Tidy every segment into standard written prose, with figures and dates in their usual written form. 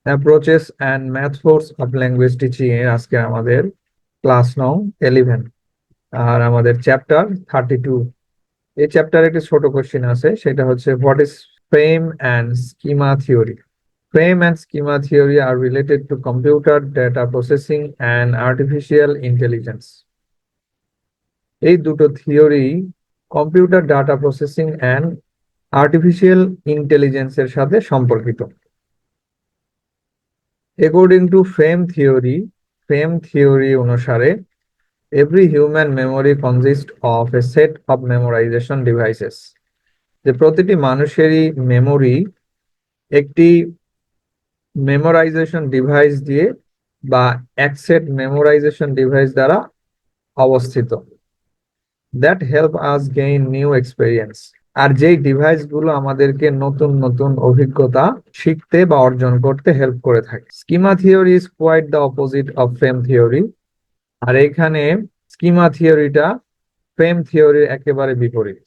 Approaches and methods of language teaching এর আজকে আমাদের ক্লাস নাও 11 আর আমাদের চ্যাপ্টার 32। এই চ্যাপ্টারে একটি ছোট কোশ্চেন আছে, সেটা হচ্ছে what is frame and schema theory. Frame and schema theory are related to computer data processing and artificial intelligence. এই দুটো theory computer data processing and artificial ইন্টেলিজেন্সের সাথে সম্পর্কিত। According to frame theory অনুসারে every human memory consists of a set of memorization devices. যে প্রতিটি মানুষেরই memory একটি মেমোরাইজেশন ডিভাইস দিয়ে বা এক সেট মেমোরাইজেশন ডিভাইস দ্বারা অবস্থিত। That help us gain new experience. আর যেই ডিভাইস গুলো আমাদেরকে নতুন নতুন অভিজ্ঞতা শিখতে বা অর্জন করতে হেল্প করে থাকে। Schema theory is quite the opposite of frame theory. আর এখানে স্কিমা থিওরিটা ফ্রেম থিওরির একেবারে বিপরীত।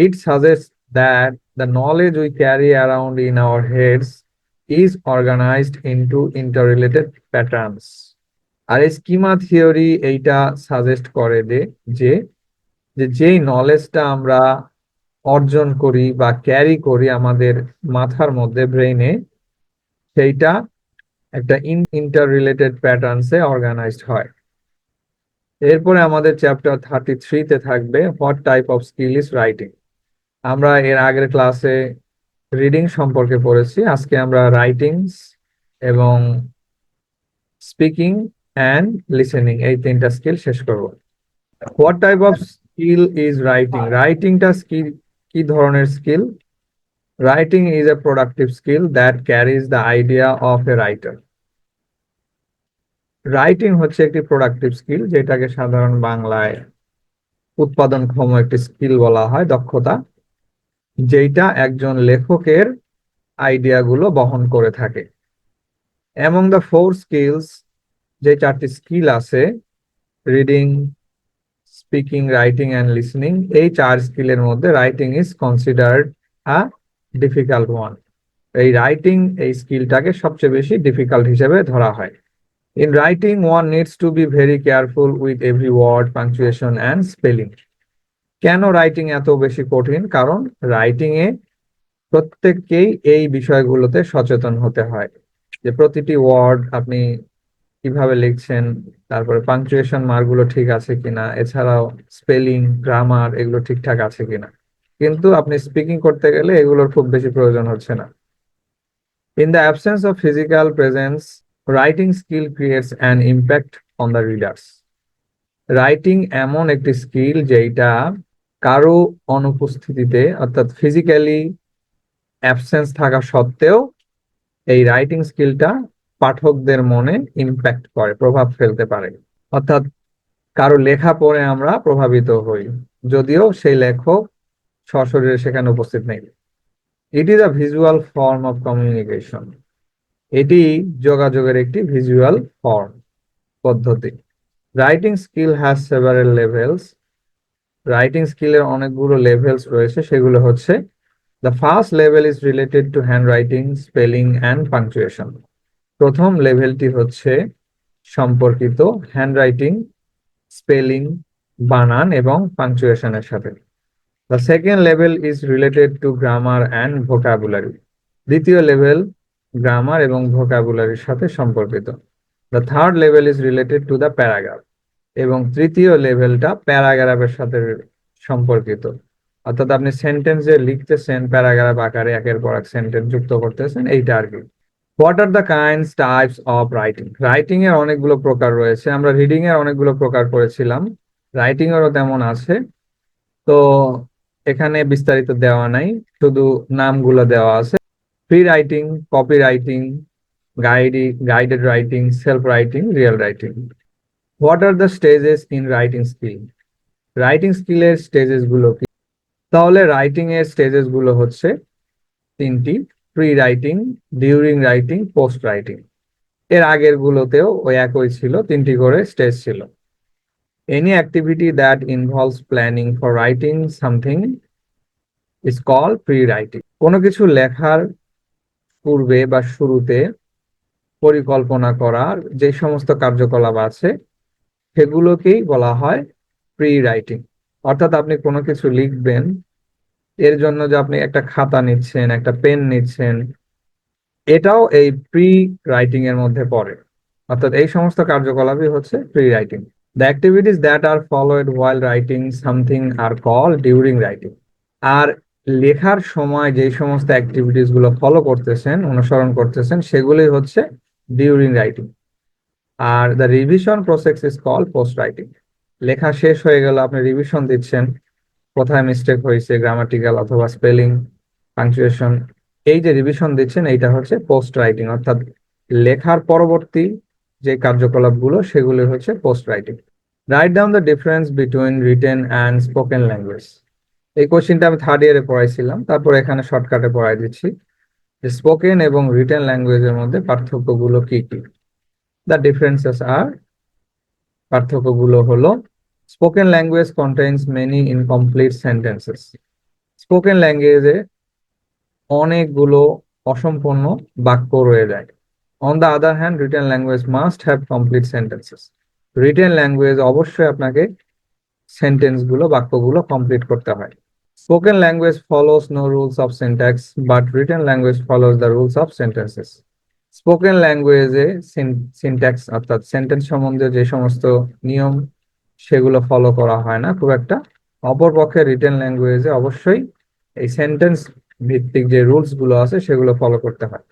It suggests that the knowledge we carry around in our heads is organized into interrelated patterns. আর এই স্কিমা থিওরি এইটা সাজেস্ট করে যে যেই নলেজটা আমরা অর্জন করি বা ক্যারি করি আমাদের মাথার মধ্যে, ব্রেইনে, সেইটা একটা ইন্টার রিলেটেড প্যাটার্নসে অর্গানাইজড হয়। এরপরে আমাদের চ্যাপ্টার 33-তে থাকবে what type of skill is writing. আমরা এর আগের ক্লাসে রিডিং সম্পর্কে পড়েছি, আজকে আমরা রাইটিংস এবং স্পিকিং অ্যান্ড লিসেনিং এই তিনটা স্কিল শেষ করব। What type of skill is writing. রাইটিংটা কি ধরনের skill? Writing is a productive skill that carries the idea of a writer. Writing হচ্ছে একটি প্রোডাক্টিভ স্কিল, যেটাকে সাধারণ বাংলায় উৎপাদনক্ষম একটি স্কিল বলা হয়, দক্ষতা, যেটা একজন লেখকের আইডিয়াগুলো বহন করে থাকে। Among the four skills, যে চারটি স্কিল আছে, reading, speaking, writing and listening, এই চার স্কিলের মধ্যে writing is considered a difficult one. এই রাইটিং এই স্কিলটাকে সবচেয়ে বেশি ডিফিকাল্ট হিসেবে ধরা হয়। In writing, one needs to be very careful with every word, punctuation and spelling. কেন রাইটিং এত বেশি কঠিন? কারণ রাইটিং এ প্রত্যেককেই এই বিষয়গুলোতে সচেতন হতে হয়, যে প্রতিটি ওয়ার্ড আপনি কিভাবে লিখছেন, তারপরে পাংচুয়েশন মার্কগুলো ঠিক আছে কিনা, এছাড়াও স্পেলিং, গ্রামার এগুলো ঠিকঠাক আছে কিনা। কিন্তু আপনি স্পিকিং করতে গেলে এগুলোর খুব বেশি প্রয়োজন হচ্ছে না। In the absence of physical presence, writing skill creates an impact on the readers. Writing এমন একটি স্কিল যেটা কারো অনুপস্থিতিতে, অর্থাৎ ফিজিক্যালি অ্যাবসেন্স থাকা সত্ত্বেও, এই রাইটিং স্কিলটা পাঠকদের মনে ইম্প্যাক্ট করে, প্রভাব ফেলতে পারে। অর্থাৎ কারো লেখা পড়ে আমরা প্রভাবিত হই, যদিও সেই লেখক সশরীরে সেখানে উপস্থিত নেই। It is a visual form of communication. এটি যোগাযোগের একটি ভিজুয়াল ফর্ম পদ্ধতি। Writing skill has several levels. Writing স্কিলের অনেকগুলো লেভেলস রয়েছে, সেগুলো হচ্ছে: the first level is related to handwriting, spelling and punctuation. প্রথম লেভেলটি হচ্ছে সম্পর্কিত হ্যান্ড রাইটিং, স্পেলিং, বানান এবং পাংচুয়েশনের সাথে। The second level is related two grammar and vocabulary. দ্বিতীয় লেভেল গ্রামার এবং ভোকাবুলারির সাথে সম্পর্কিত। The third level is related to the paragraph. এবং তৃতীয় লেভেলটা প্যারাগ্রাফের সাথে সম্পর্কিত, অর্থাৎ আপনি সেন্টেন্সে লিখতেছেন প্যারাগ্রাফ আকারে, একের পর এক সেন্টেন্স যুক্ত করতেছেন, এইটা আর কি। What are the kinds types of writing. Writing এর অনেকগুলো প্রকার রয়েছে, আমরা রিডিং এর অনেকগুলো প্রকার করেছিলাম, রাইটিং এরও তেমন আছে। তো এখানে বিস্তারিত দেওয়া নাই, শুধু নামগুলো দেওয়া আছে: free writing, copy writing, guided writing, self writing, real writing. What are the stages in writing skill. Writing স্কিলের স্টেজেস গুলো কি? তাহলে রাইটিং এর স্টেজেস গুলো হচ্ছে তিনটি: pre writing, during writing, post writing. এর আগের গুলোতেও ওই একই ছিল, তিনটি করে স্টেজ ছিল। Any activity that involves planning for writing something is called pre writing. কোনো কিছু লেখার পূর্বে বা শুরুতে পরিকল্পনা করার যে সমস্ত কার্যকলাপ আছে সেগুলোকেই বলা হয় প্রি রাইটিং। অর্থাৎ আপনি কোনো কিছু লিখবেন, এর জন্য যে আপনি একটা খাতা নিচ্ছেন, একটা পেন নিচ্ছেন, এটাও এই প্রি রাইটিং এর মধ্যে পড়ে। অর্থাৎ এই সমস্ত কার্যকলাপই হচ্ছে pre writing. The activities that are followed while writing something are call during writing. আর লেখার সময় যে সমস্ত অ্যাক্টিভিটিস গুলো ফলো করতেছেন, অনুসরণ করতেছেন, সেগুলোই হচ্ছে during writing. Are the revision process is call post writing. লেখা শেষ হয়ে গেল, আপনি রিভিশন দিচ্ছেন, কোথায় মিস্টেক হয়েছে, গ্রামাটিক্যাল অথবা স্পেলিং, পাংচুয়েশন, এই যে রিভিশন দিচ্ছেন এইটা হচ্ছে পোস্ট রাইটিং। অর্থাৎ লেখার পরবর্তী যে কার্যকলাপগুলো সেগুলো হচ্ছে post writing. Write down the difference between written and spoken language. এই কোশ্চেনটা আমি থার্ড ইয়ারে পড়াইছিলাম, তারপর এখানে শর্টকাটে পড়াই দিচ্ছি যে স্পোকেন এবং রিটেন ল্যাঙ্গুয়েজের মধ্যে পার্থক্যগুলো কি কি। দ্য ডিফারেন্সেস আর, পার্থক্যগুলো হলো, spoken language contains many incomplete sentences. Spoken ল্যাঙ্গুয়েজে অনেকগুলো অসম্পূর্ণ বাক্য রয়ে যায়। On the other hand written language must have complete sentences. Written language অবশ্যই আপনাকে সেন্টেন্স গুলো, বাক্যগুলো কমপ্লিট করতে হয়। Spoken language follows no rules of syntax but written language follows the rules of sentences. Spoken ল্যাঙ্গুয়েজে সিনট্যাক্স অর্থাৎ sentence সম্বন্ধে যে সমস্ত নিয়ম সেগুলো ফলো করা হয় না খুব একটা। অপরপক্ষে রিটেন ল্যাঙ্গুয়েজে অবশ্যই এই সেন্টেন্স ভিত্তিক যে রুলস গুলো আছে সেগুলো ফলো করতে হয়।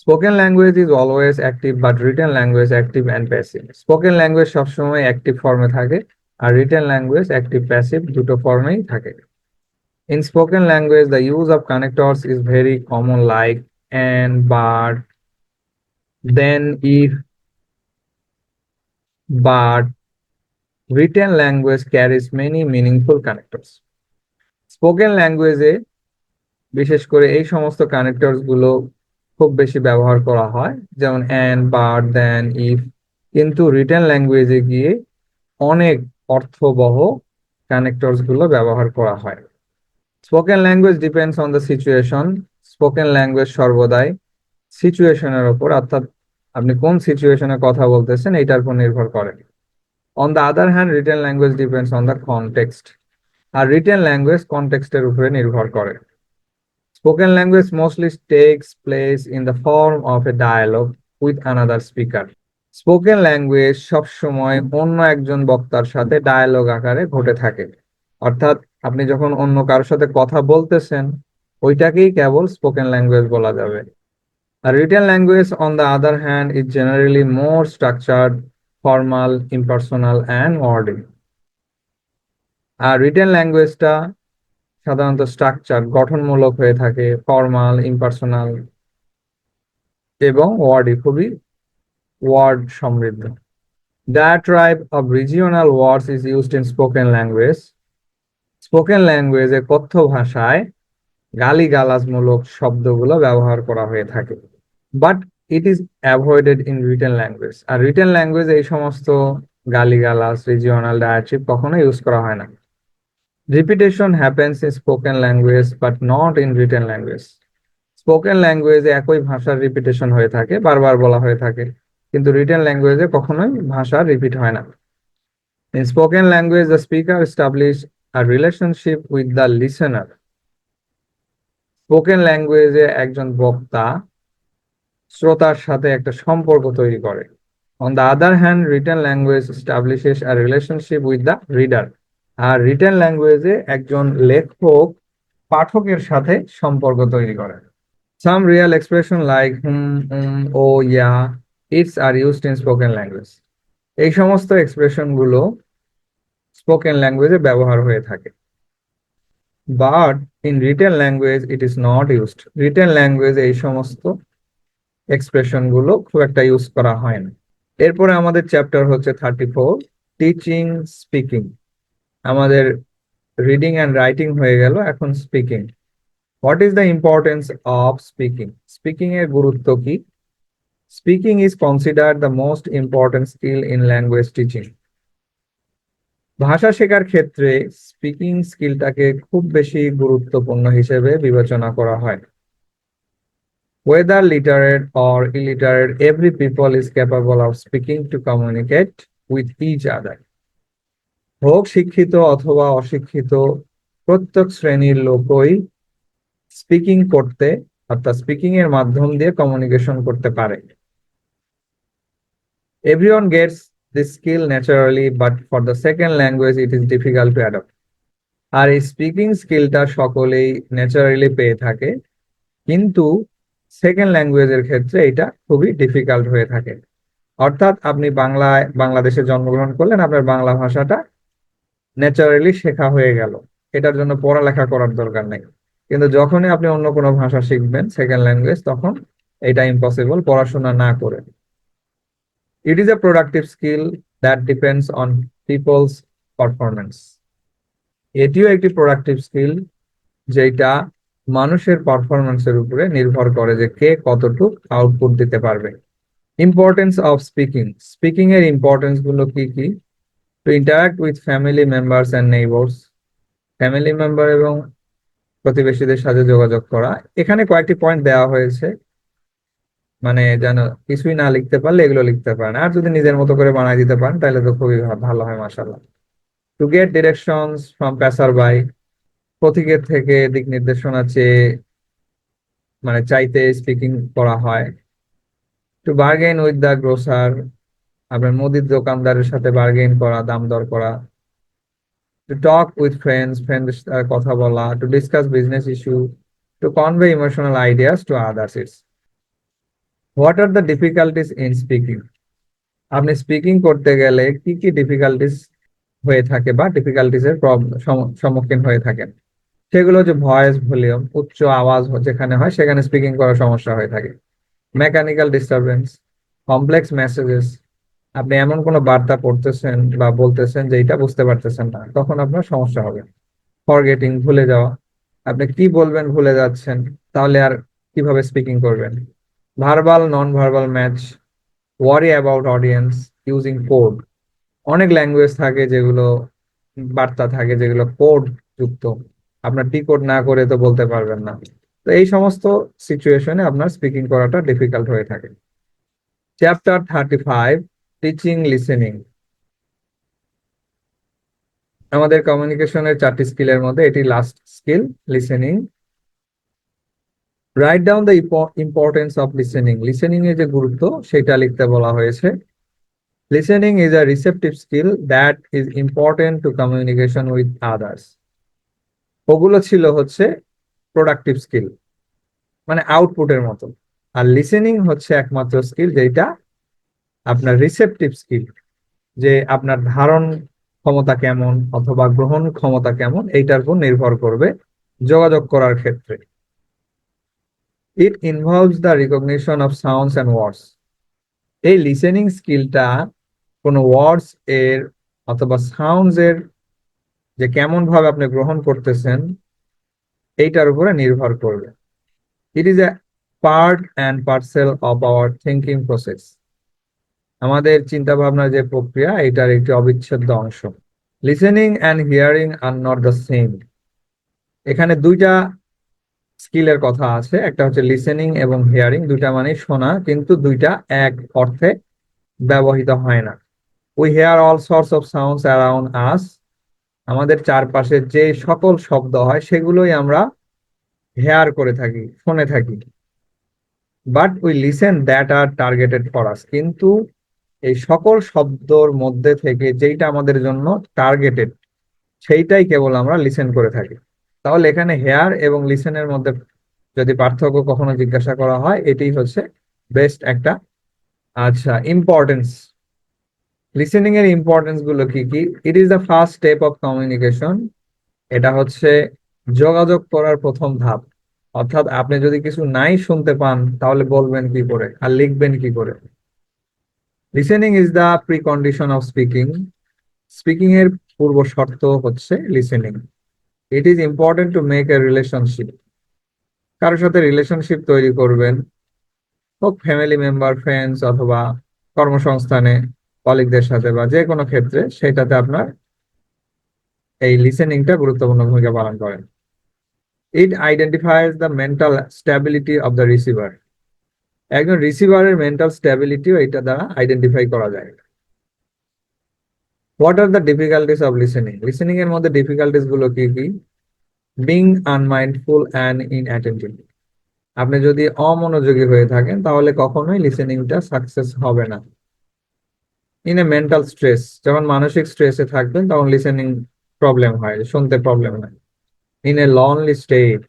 Spoken language is always active but written language active and passive. Spoken language সবসময় অ্যাক্টিভ ফর্মে থাকে, আর রিটেন ল্যাঙ্গুয়েজ অ্যাক্টিভ প্যাসিভ দুটো ফর্মেই থাকে। In spoken language, the use of connectors is very common, like and, but, then, if, but. Written language carries many meaningful connectors. Spoken ল্যাঙ্গুয়েজে বিশেষ করে এই সমস্ত কানেক্টরস গুলো খুব বেশি ব্যবহার করা হয়, যেমন and, but, then, if। কিন্তু রিটেন ল্যাঙ্গুয়েজে গিয়ে অনেক অর্থবহ কানেক্টরস গুলো ব্যবহার করা হয়। Spoken language depends on the situation. Spoken language সর্বদাই সিচুয়েশনের উপর, অর্থাৎ আপনি কোন সিচুয়েশনে কথা বলতেছেন এইটার উপর নির্ভর করে। On the other hand written language depends on the context. আর রিটেন ল্যাঙ্গুয়েজ কনটেক্সটের উপরে নির্ভর করে। Spoken language mostly takes place in the form of a dialogue with another speaker. Spoken language সবসময় অন্য একজন বক্তার সাথে ডায়ালগ আকারে ঘটে থাকে। অর্থাৎ আপনি যখন অন্য কারোর সাথে কথা বলতেছেন ওইটাকেই কেবল স্পোকেন ল্যাঙ্গুয়েজ বলা যাবে। আর written language on the other hand is generally more structured, formal, impersonal and wording. আর রিটেন ল্যাঙ্গুয়েজটা সাধারণত স্ট্রাকচার, গঠনমূলক হয়ে থাকে, ফর্মাল, ইম্পার্সোনাল এবং ওয়ার্ডি, খুবই ওয়ার্ড সমৃদ্ধ। Diatribe of regional words is used in spoken language. Spoken ল্যাঙ্গুয়েজে কথ্য ভাষায় গালিগালাজমূলক শব্দগুলো ব্যবহার করা হয়ে থাকে, but it is avoided in written language. আর রিটেন ল্যাঙ্গুয়েজে এই সমস্ত গালিগালাজ, রিজিওনাল ডায়াট্রিব কখনো ইউজ করা হয় না। Repetition happens in spoken language but not in written language. Spoken ল্যাঙ্গুয়েজে একই ভাষার রিপিটেশন হয়ে থাকে, বারবার বলা হয়ে থাকে, কিন্তু রিটেন ল্যাঙ্গুয়েজে কখনোই ভাষা রিপিট হয় না। In spoken language, the speaker establishes a relationship with the listener. Spoken ল্যাঙ্গুয়েজে একজন বক্তা শ্রোতার সাথে একটা সম্পর্ক তৈরি করে। On the other hand, written language establishes a relationship with the reader. আর রিটেন ল্যাঙ্গুয়েজে একজন লেখক পাঠকের সাথে সম্পর্ক তৈরি করে। Some real expression like oh, yeah, it's are used in spoken language. এই সমস্ত এক্সপ্রেশন গুলো স্পোকেন ল্যাঙ্গুয়েজে ব্যবহার হয়ে থাকে, but in written language it is not used. Written ল্যাঙ্গুয়েজে এই সমস্ত এক্সপ্রেশন গুলো খুব একটা ইউজ করা হয় না। এরপরে আমাদের চ্যাপ্টার হচ্ছে 34, টিচিং স্পিকিং। আমাদের রিডিং অ্যান্ড রাইটিং হয়ে গেল, এখন speaking. What is the importance of speaking? Speaking এর গুরুত্ব কি? Speaking is considered the most important skill in language teaching. ভাষা শেখার ক্ষেত্রে স্পিকিং স্কিলটাকে খুব বেশি গুরুত্বপূর্ণ হিসেবে বিবেচনা করা হয়। Whether literate or illiterate, every people is capable of speaking to communicate with each other. হোক শিক্ষিত অথবা অশিক্ষিত, প্রত্যেক শ্রেণীর লোকই স্পিকিং করতে অর্থাৎ স্পিকিং এর মাধ্যম দিয়ে কমিউনিকেশন করতে পারে। Everyone gets this skill naturally, but for the second language it is difficult to adopt. আর এই স্পিকিং স্কিলটা সকলেই ন্যাচারালি পেয়ে থাকে, কিন্তু সেকেন্ড ল্যাঙ্গুয়েজের ক্ষেত্রে এটা খুবই ডিফিকাল্ট হয়ে থাকে। অর্থাৎ আপনি বাংলাদেশে জন্মগ্রহণ করলেন, আপনার বাংলা ভাষাটা ন্যাচারালি শেখা হয়ে গেল, এটার জন্য পড়ালেখা করার দরকার নেই। কিন্তু যখনই আপনি অন্য কোনো ভাষা শিখবেন সেকেন্ড ল্যাঙ্গুয়েজ, তখন এটা ইম্পসিবল পড়াশোনা না করে। It is a productive skill that depends on people's performance. এটিও একটি প্রোডাক্টিভ স্কিল যেটা মানুষের পারফরমেন্সের উপরে নির্ভর করে যে কে কতটুকু আউটপুট দিতে পারবে। ইম্পর্টেন্স অফ স্পিকিং, স্পিকিং এর ইম্পর্টেন্স গুলো কি কি? Two interact with family members and neighbours, family member এবং প্রতিবেশীদের সাথে যোগাযোগ করা। এখানে কয়েকটি পয়েন্ট দেওয়া হয়েছে, মানে যেন কিছুই না লিখতে পারলে এগুলো লিখতে পারেন, আর যদি নিজের মতো করে বানাই দিতে পারেন তাহলে তো খুবই ভালো হয়, মাশাআল্লাহ। To get directions from passer by, পথিকের থেকে দিক নির্দেশনা চেয়ে মানে চাইতে স্পিকিং করা হয়। To bargain with the grocer, আপনার মুদির দোকানদারের সাথে বার্গেন করা, দাম দর করা। টু টক উইথ ফ্রেন্ডস, ফ্রেন্ডের সাথে কথা বলা। To discuss business issue. To convey emotional ideas to others. What are the difficulties in speaking? আপনি স্পিকিং করতে গেলে কি কি ডিফিকাল্টিস হয়ে থাকে বা ডিফিকাল্টিস এর সম্মুখীন হয়ে থাকেন, সেগুলো হচ্ছে ভয়েস ভলিউম, উচ্চ আওয়াজ যেখানে হয় সেখানে স্পিকিং করার সমস্যা হয়ে থাকে। মেকানিক্যাল ডিস্টারবেন্স, কমপ্লেক্স মেসেজেস, আপনি এমন কোনো বার্তা পড়তেছেন বা বলতেছেন যে এটা বুঝতে পারতেছেন না, তখন আপনার সমস্যা হবে। ফরগেটিং, ভুলে যাওয়া, আপনি কি বলবেন ভুলে যাচ্ছেন, তাহলে আর কিভাবে স্পিকিং করবেন। Verbal non verbal match, worry about audience, using code, অনেক ল্যাঙ্গুয়েজ থাকে যেগুলো বার্তা থাকে যেগুলো কোড যুক্ত, আপনার ডিকোড না করে তো বলতে পারবেন না। তো এই সমস্ত সিচুয়েশনে আপনার স্পিকিং করাটা ডিফিকাল্ট হয়ে থাকে। Chapter 35, teaching listening. আমাদের কমিউনিকেশনের 4টি স্কিলের মধ্যে এটি last skill, listening. Write down the importance of listening, listening এর যে গুরুত্ব সেটা লিখতে বলা হয়েছে। Listening is a receptive skill that is important to communication with others. ওগুলো ছিল হচ্ছে প্রোডাক্টিভ স্কিল, মানে আউটপুটের মতো। আর লিসেনিং হচ্ছে একমাত্র স্কিল যেটা আপনার রিসেপটিভ স্কিল, যে আপনার ধারণ ক্ষমতা কেমন অথবা গ্রহণ ক্ষমতা কেমন এইটার উপর নির্ভর করবে যোগাযোগ করার ক্ষেত্রে। It involves the recognition of sounds and words. এই লিসেনিং স্কিলটা কোনো ওয়ার্ডস এর অথবা সাউন্ডস এর যে কেমন ভাবে আপনি গ্রহণ করতেছেন এইটার উপরে নির্ভর করবে। ইট is A part and parcel of our thinking process. আমাদের চিন্তা ভাবনার যে প্রক্রিয়া এটার একটি অবিচ্ছেদ্য অংশ। Listening and hearing are not the same. এখানে দুইটা স্কিলের কথা আছে, একটা হচ্ছে লিসেনিং এবং হিয়ারিং, দুইটা মানে শোনা, কিন্তু দুইটা এক অর্থে ব্যবহৃত হয় না। We hear all sorts of sounds around us, আমাদের চারপাশে যে সকল শব্দ হয় সেগুলোই আমরা হেয়ার করে থাকি, শুনে থাকি। But we listen that are targeted for us, কিন্তু এই সকল শব্দর মধ্যে থেকে যেইটা আমাদের জন্য টার্গেটেড সেইটাই কেবল আমরা লিসেন করে থাকি। তাহলে এখানে হেয়ার এবং লিসেনের মধ্যে যদি পার্থক্য কখনো জিজ্ঞাসা করা হয়, এটি হচ্ছে বেস্ট একটা। আচ্ছা, ইম্পর্টেন্স, লিসেনিং এর ইম্পর্টেন্স গুলো কি কি? It is the first step of communication, এটা হচ্ছে যোগাযোগ করার প্রথম ধাপ। অর্থাৎ আপনি যদি কিছু নাই শুনতে পান তাহলে বলবেন কি করে আর লিখবেন কি করে। Listening is the precondition of speaking, speaking এর পূর্ব শর্ত হচ্ছে listening. It is important to make a relationship, কারোর সাথে রিলেশনশিপ তৈরি করবেন, হোক ফ্যামিলি মেম্বার, ফ্রেন্ডস অথবা কর্মসংস্থানে কলিগদের সাথে বা যে কোনো ক্ষেত্রে, সেটাতে আপনার এই লিসেনিংটা গুরুত্বপূর্ণ ভূমিকা পালন করে। It identifies the mental stability of the receiver, একজন রিসিভারের মেন্টাল স্ট্যাবিলিটিও এটা দ্বারা আইডেন্টিফাই করা যায়। What are the difficulties of listening? Listening এর মধ্যে ডিফিকাল্টিস গুলো কি কি? Being unmindful and inattentive. আপনি যদি অমনোযোগী হয়ে থাকেন তাহলে কখনোই লিসেনিংটা সাকসেস হবে না। ইন এ মেন্টাল স্ট্রেস, যখন মানসিক স্ট্রেসে থাকবেন তখন লিসেনিং প্রবলেম হয়, শুনতে প্রবলেম হয়। In a lonely state.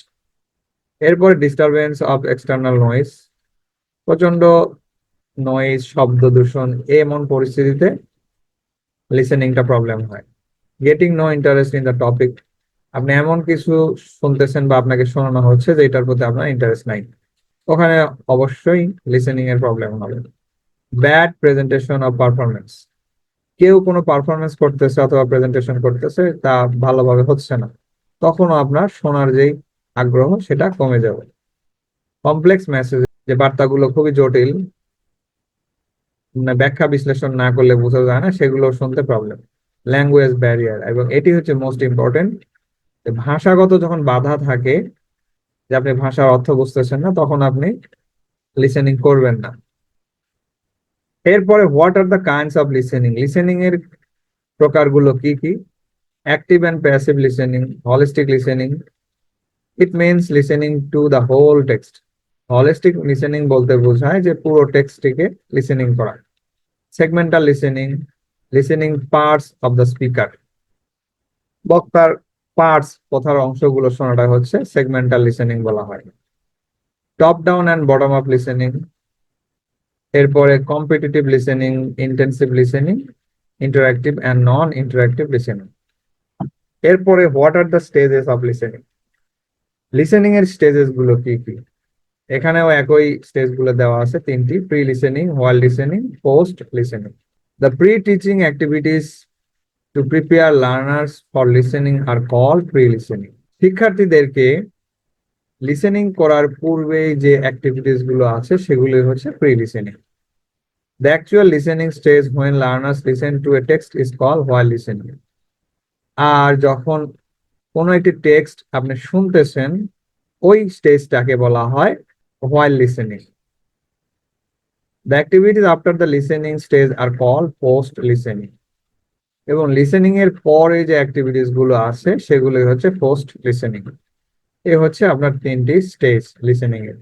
এরপর ডিস্টারবেন্স অফ এক্সটার্নাল নয়েজ, প্রচন্ড নয়েজ, শব্দ দূষণ, এমন পরিস্থিতিতে লিসেনিংটা প্রবলেম হয়। Getting no interest in the topic, আপনি এমন কিছু শুনতেছেন বা আপনাকে শোনানো হচ্ছে যেটার প্রতি আপনার ইন্টারেস্ট নাই, ওখানে অবশ্যই লিসেনিং এর প্রবলেম হবে। ব্যাড প্রেজেন্টেশন অফ পারফরমেন্স, কেউ কোনো পারফরমেন্স করতেছে অথবা প্রেজেন্টেশন করতেছে, তা ভালোভাবে হচ্ছে না, তখনও আপনার শোনার যেই আগ্রহ সেটা কমে যাবে। কমপ্লেক্স মেসেজ, যে বার্তাগুলো খুবই জটিল, ব্যাখ্যা বিশ্লেষণ না করলে বোঝা যায় না, সেগুলো শুনতে প্রবলেম। ল্যাঙ্গুয়েজ ব্যারিয়ার, এবং এটি হচ্ছে মোস্ট ইম্পর্টেন্ট, ভাষাগত যখন বাধা থাকে, যে আপনি ভাষার অর্থ বুঝতেছেন না, তখন আপনি লিসেনিং করবেন না। এরপরে what are the kinds of listening? Listening এর প্রকারগুলো কি কি? Active and passive listening, holistic listening, it means listening to the whole text. Holistic listening বলতে বোঝায় যে পুরো টেক্সটটিকে লিসেনিং করা। Segmental listening, listening parts of the speaker, বক্তার পার্টস, কথার অংশগুলো শোনাটা হচ্ছে সেগমেন্টাল লিসেনিং বলা হয়। Top down and bottom up listening, এরপরে competitive listening, intensive listening, interactive and non interactive listening. এরপরে what are the stages of listening? Listening এর স্টেজেস গুলো কি কি? এখানেও একই স্টেজ গুলো দেওয়া আছে তিনটি: pre listening, while listening, post listening. The pre teaching activities to prepare learners for listening are call pre listening. শিক্ষার্থীদেরকে লিসেনিং করার পূর্বে যে অ্যাক্টিভিটিস গুলো আছে সেগুলো হচ্ছে pre listening. The actual listening stage when learners listen to a text is called while listening. আর যখন কোনো একটি টেক্সট আপনি শুনতেছেন, ওই স্টেজটাকে বলা হয় while listening. The activities after the listening stage are called post listening. এবং লিসেনিং এর পরে যে অ্যাক্টিভিটিস গুলো আছে সেগুলো হচ্ছে পোস্ট লিসেনিং। এ হচ্ছে আপনার তিনটি স্টেজ লিসেনিং এর।